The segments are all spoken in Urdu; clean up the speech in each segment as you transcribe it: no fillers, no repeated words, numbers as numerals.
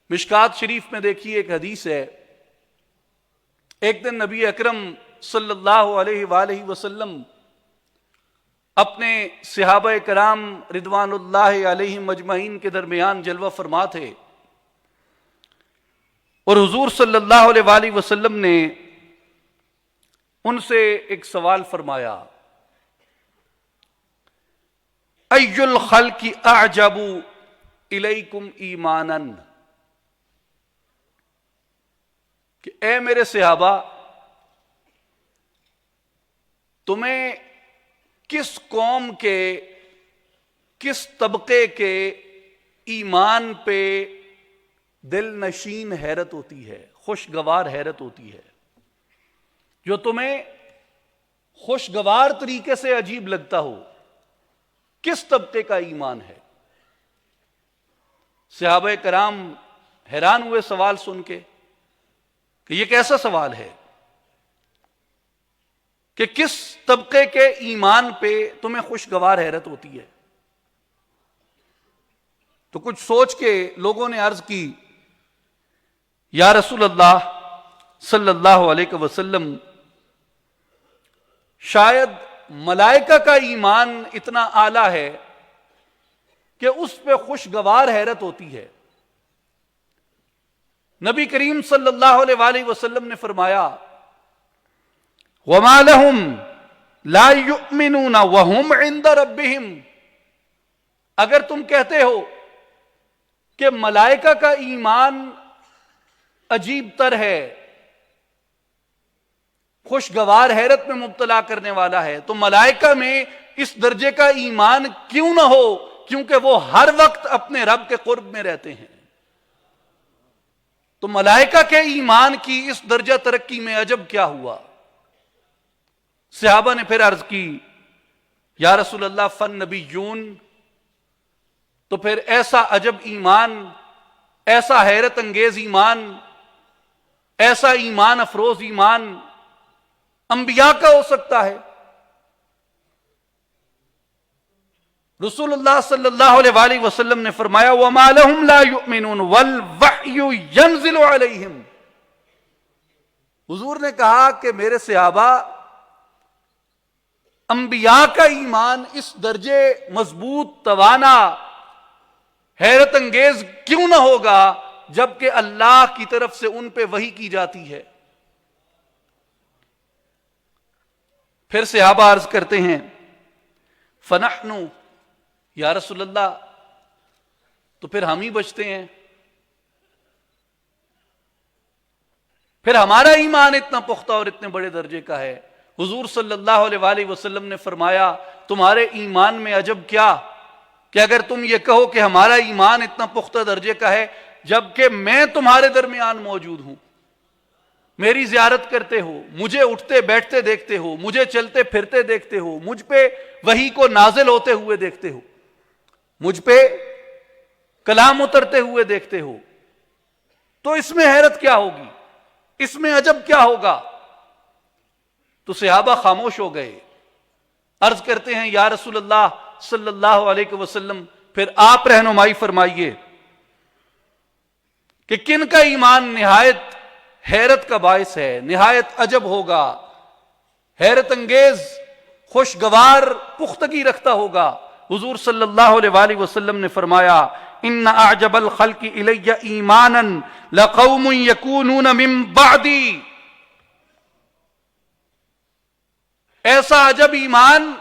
مشکات شریف میں دیکھیے ایک حدیث ہے، ایک دن نبی اکرم صلی اللہ علیہ وآلہ وسلم اپنے صحابہ کرام رضوان اللہ علیہم اجمعین کے درمیان جلوہ فرما تھے، اور حضور صلی اللہ علیہ وآلہ وسلم نے ان سے ایک سوال فرمایا، ای الخلق اعجب الیکم ایمانا، کہ اے میرے صحابہ، تمہیں کس قوم کے، کس طبقے کے ایمان پہ دل نشین حیرت ہوتی ہے، خوشگوار حیرت ہوتی ہے، جو تمہیں خوشگوار طریقے سے عجیب لگتا ہو، کس طبقے کا ایمان ہے؟ صحابہ کرام حیران ہوئے سوال سن کے کہ یہ کیسا سوال ہے کہ کس طبقے کے ایمان پہ تمہیں خوشگوار حیرت ہوتی ہے؟ تو کچھ سوچ کے لوگوں نے عرض کی، یا رسول اللہ صلی اللہ علیہ وسلم، شاید ملائکہ کا ایمان اتنا اعلیٰ ہے کہ اس پہ خوشگوار حیرت ہوتی ہے۔ نبی کریم صلی اللہ علیہ وآلہ وسلم نے فرمایا، وَمَا لَهُمْ لَا يُؤْمِنُونَ وَهُمْ عِنْدَ رَبِّهِمْ، اگر تم کہتے ہو کہ ملائکہ کا ایمان عجیب تر ہے، خوشگوار حیرت میں مبتلا کرنے والا ہے، تو ملائکہ میں اس درجے کا ایمان کیوں نہ ہو؟ کیونکہ وہ ہر وقت اپنے رب کے قرب میں رہتے ہیں۔ تو ملائکہ کے ایمان کی اس درجہ ترقی میں عجب کیا ہوا؟ صحابہ نے پھر عرض کی، یا رسول اللہ فالنبیون، تو پھر ایسا عجب ایمان، ایسا حیرت انگیز ایمان، ایسا ایمان افروز ایمان انبیاء کا ہو سکتا ہے؟ رسول اللہ صلی اللہ علیہ وآلہ وسلم نے فرمایا، وَمَا لَهُمْ لَا يُؤْمِنُونَ وَالْوَحْيُ يَنزِلُ عَلَيْهِمْ، حضور نے کہا کہ میرے صحابہ، انبیاء کا ایمان اس درجے مضبوط، توانا، حیرت انگیز کیوں نہ ہوگا جبکہ اللہ کی طرف سے ان پہ وحی کی جاتی ہے؟ پھر صحابہ عرض کرتے ہیں، فَنَحْنُ، یا رسول اللہ، تو پھر ہم ہی بچتے ہیں، پھر ہمارا ایمان اتنا پختہ اور اتنے بڑے درجے کا ہے۔ حضور صلی اللہ علیہ وآلہ وسلم نے فرمایا، تمہارے ایمان میں عجب کیا کہ اگر تم یہ کہو کہ ہمارا ایمان اتنا پختہ درجے کا ہے جبکہ میں تمہارے درمیان موجود ہوں، میری زیارت کرتے ہو، مجھے اٹھتے بیٹھتے دیکھتے ہو، مجھے چلتے پھرتے دیکھتے ہو، مجھ پہ وحی کو نازل ہوتے ہوئے دیکھتے ہو، مجھ پہ کلام اترتے ہوئے دیکھتے ہو، تو اس میں حیرت کیا ہوگی؟ اس میں عجب کیا ہوگا؟ تو صحابہ خاموش ہو گئے، عرض کرتے ہیں، یا رسول اللہ صلی اللہ علیہ وسلم، پھر آپ رہنمائی فرمائیے کہ کن کا ایمان نہایت حیرت کا باعث ہے، نہایت عجب ہوگا، حیرت انگیز، خوشگوار پختگی رکھتا ہوگا؟ حضور صلی اللہ علیہ وآلہ وسلم نے فرمایا، ان اعجب الخلق الی ایمانا لقوم یکونون من بعدی، ایسا عجب ایمان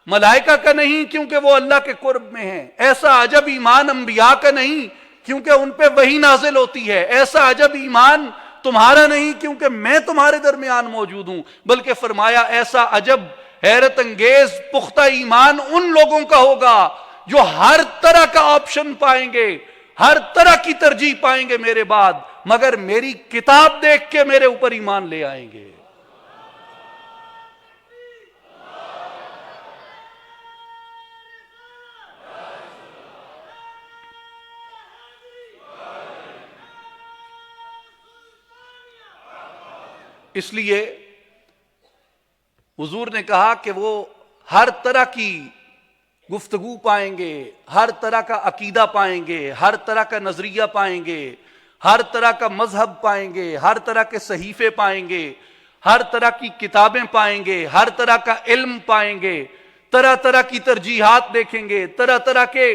ملائکہ کا نہیں کیونکہ وہ اللہ کے قرب میں ہیں، ایسا عجب ایمان انبیاء کا نہیں کیونکہ ان پہ وحی نازل ہوتی ہے، ایسا عجب ایمان تمہارا نہیں کیونکہ میں تمہارے درمیان موجود ہوں، بلکہ فرمایا ایسا عجب حیرت انگیز پختہ ایمان ان لوگوں کا ہوگا جو ہر طرح کا آپشن پائیں گے، ہر طرح کی ترجیح پائیں گے میرے بعد، مگر میری کتاب دیکھ کے میرے اوپر ایمان لے آئیں گے۔ اس لیے حضور نے کہا کہ وہ ہر طرح کی گفتگو پائیں گے، ہر طرح کا عقیدہ پائیں گے، ہر طرح کا نظریہ پائیں گے، ہر طرح کا مذہب پائیں گے، ہر طرح کے صحیفے پائیں گے، ہر طرح کی کتابیں پائیں گے، ہر طرح کا علم پائیں گے، طرح طرح کی ترجیحات دیکھیں گے، طرح طرح کے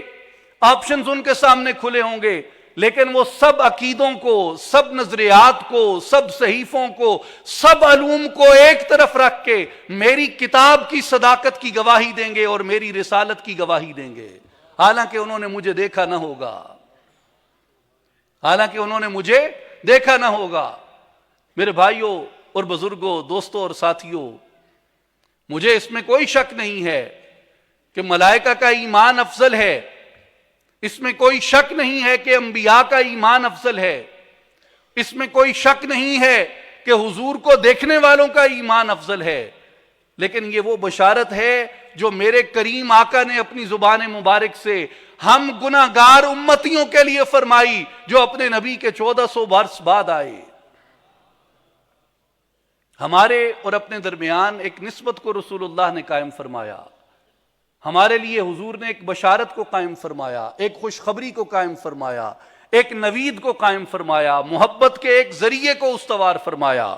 آپشنز ان کے سامنے کھلے ہوں گے، لیکن وہ سب عقیدوں کو، سب نظریات کو، سب صحیفوں کو، سب علوم کو ایک طرف رکھ کے میری کتاب کی صداقت کی گواہی دیں گے اور میری رسالت کی گواہی دیں گے، حالانکہ انہوں نے مجھے دیکھا نہ ہوگا، حالانکہ انہوں نے مجھے دیکھا نہ ہوگا۔ میرے بھائیوں اور بزرگوں، دوستوں اور ساتھیوں، مجھے اس میں کوئی شک نہیں ہے کہ ملائکہ کا ایمان افضل ہے، اس میں کوئی شک نہیں ہے کہ انبیاء کا ایمان افضل ہے، اس میں کوئی شک نہیں ہے کہ حضور کو دیکھنے والوں کا ایمان افضل ہے، لیکن یہ وہ بشارت ہے جو میرے کریم آقا نے اپنی زبان مبارک سے ہم گناہگار امتیوں کے لیے فرمائی جو اپنے نبی کے 1400 برس بعد آئے۔ ہمارے اور اپنے درمیان ایک نسبت کو رسول اللہ نے قائم فرمایا، ہمارے لیے حضور نے ایک بشارت کو قائم فرمایا، ایک خوشخبری کو قائم فرمایا، ایک نوید کو قائم فرمایا، محبت کے ایک ذریعے کو استوار فرمایا۔